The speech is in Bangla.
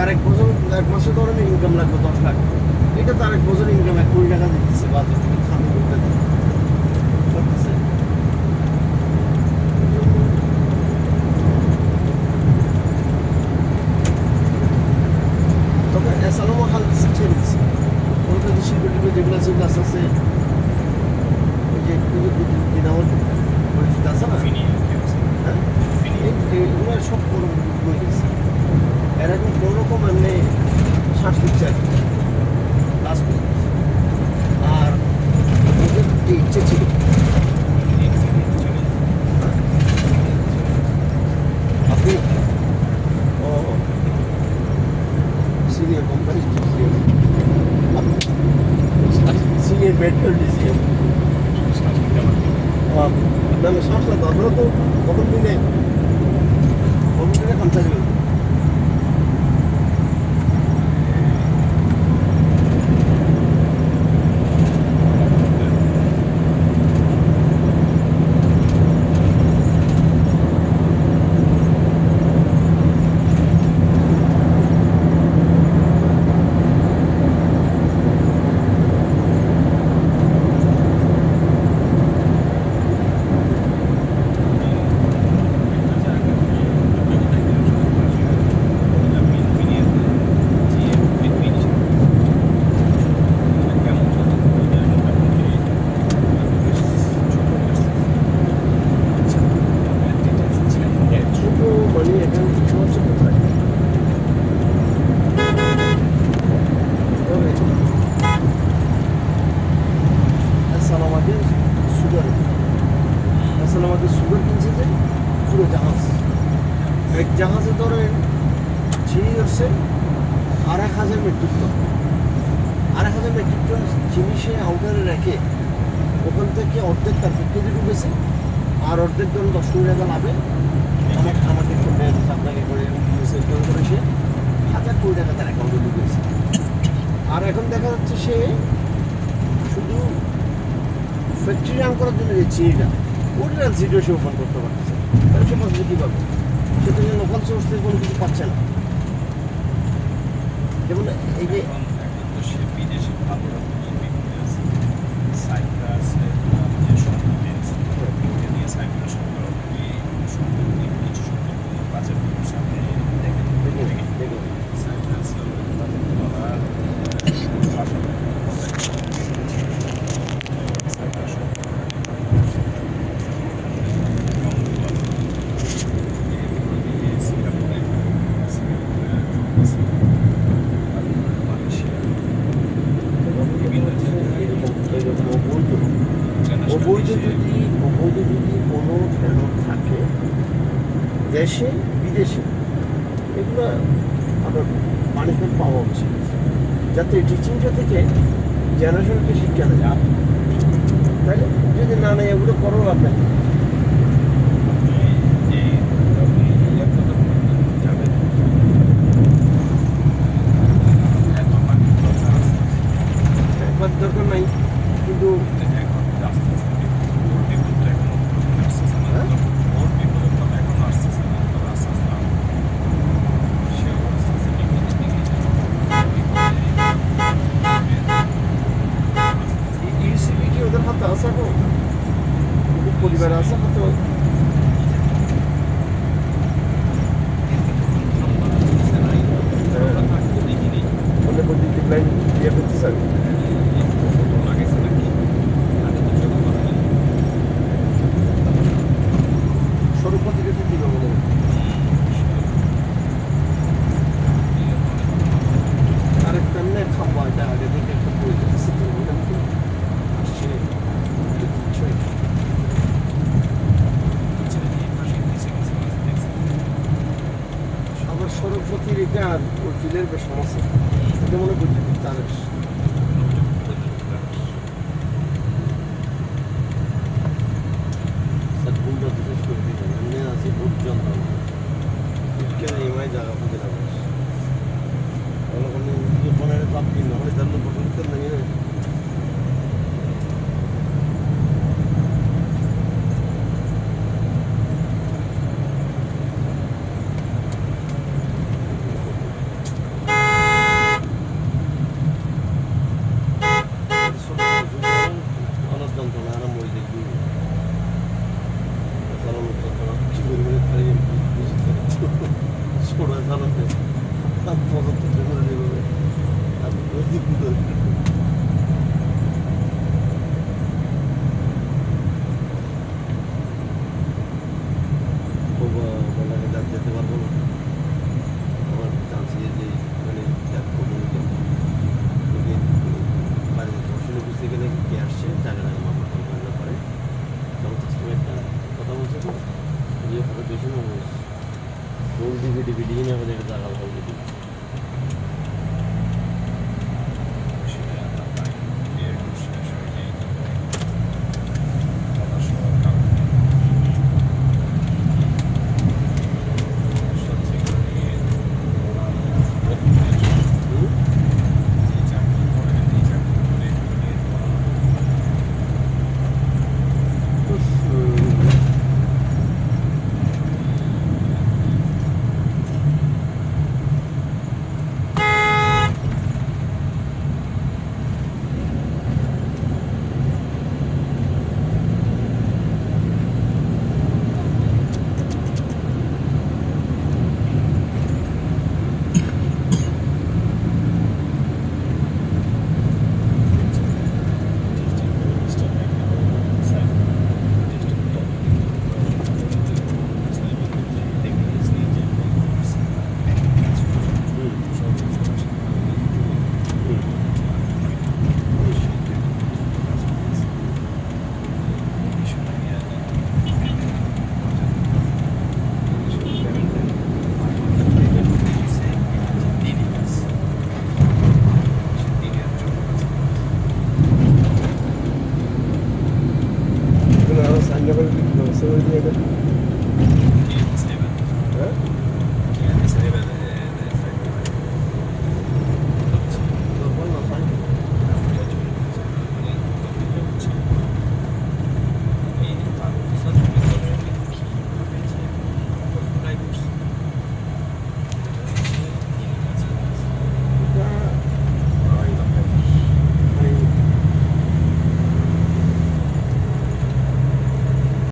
তার এক বছর এক মাসে ধরেন ইনকাম লাগবে 10 লাখ, এটা তার এক বছর ইনকাম 1 কোটি টাকা দিতেছে বা খামি করতে করতেছে। তবে এসালামও হাল ছেড়ে দিচ্ছে, ওর কাছে শিল্প যেগুলো আছে গাছ আছে, ওই যে দিনামত পরিচিত আছে না, হ্যাঁ এগুলো সব হয়ে গেছে। এর এখন কোনো রকম এমনি শ্বাস নিচ্ছে আর কি, কাজ করে। আর ওদের যে ইচ্ছে ছিল আপনি senior company senior medical DCM না শ্বাস না, আপনারা তো প্রথম দিনে খামচা দিলেন। আমাদের সুগার কিনছে যে পুরো জাহাজ, এক জাহাজে ধরেন চিনি হচ্ছে 2,500 মেট্রিক টন, 2,500 মেট্রিক টন চিনি সে আউটারে রেখে ওখান থেকে অর্ধেক তার ফ্যাক্টরি ঢুকেছে, আর অর্ধেক ধরুন 10 কোটি টাকা লাভে আমাকে করে আপনাকে করে সেল করে সে 1,000 কোটি টাকা তার অ্যাকাউন্টে ঢুকেছে। আর এখন দেখা যাচ্ছে সে শুধু ফ্যাক্টরি রান করার জন্য যে চিনিটা ওটা সিটিও সে ওপেন করতে পারতেছে, তাহলে সে পাচ্ছে কীভাবে? সে তো লোকাল সোর্স থেকে কোনো কিছু পাচ্ছে না। যেমন এই যে বিদেশি অবৈধ যদি কোনো ফেরত থাকে দেশে বিদেশে, এগুলো আপনার পানিশমেন্ট পাওয়া উচিত, যাতে টিচিংটা থেকে জেনারেশনকে শিক্ষা দেয়। তাহলে যদি না নেয় এগুলো করো আপনার একবার দরকার নাই, কিন্তু ওদের হাতে আছে এখন পরিবার আছে হয়তো ইয়ে করতে চাই। সড়ক পথে দিবে মনে হয় আরেকটা এমনি খাম্বা, এটা আগে থেকে একটা বই আসছে আবার সড়ক পথের এটা আর উকিলের বেশ সমস্যা, এটা মনে করছি তার বিশেষ করে দিবেন এমনি আছে বহুত যন্ত্রণা কেন এমআই জায়গা খুঁজে লাগবে ফোনের চাপ কিনবে হলে তার পছন্দ নেই। 75 করে নেবে আপনি যেতে পারবো না আমার চান্স যে মানে বাড়িতে আসলে বুঝতে গেলে কে আসছে জায়গাটাকে মামলা করলে পরে একটা কথা বলছে তো ইয়ে ফটো বেশি মানুষ রোল ডিভিডি নিয়ে আমাদের একটা জায়গা ভালো দিবি সাইন করে ব্যবস্থা করে দিয়ে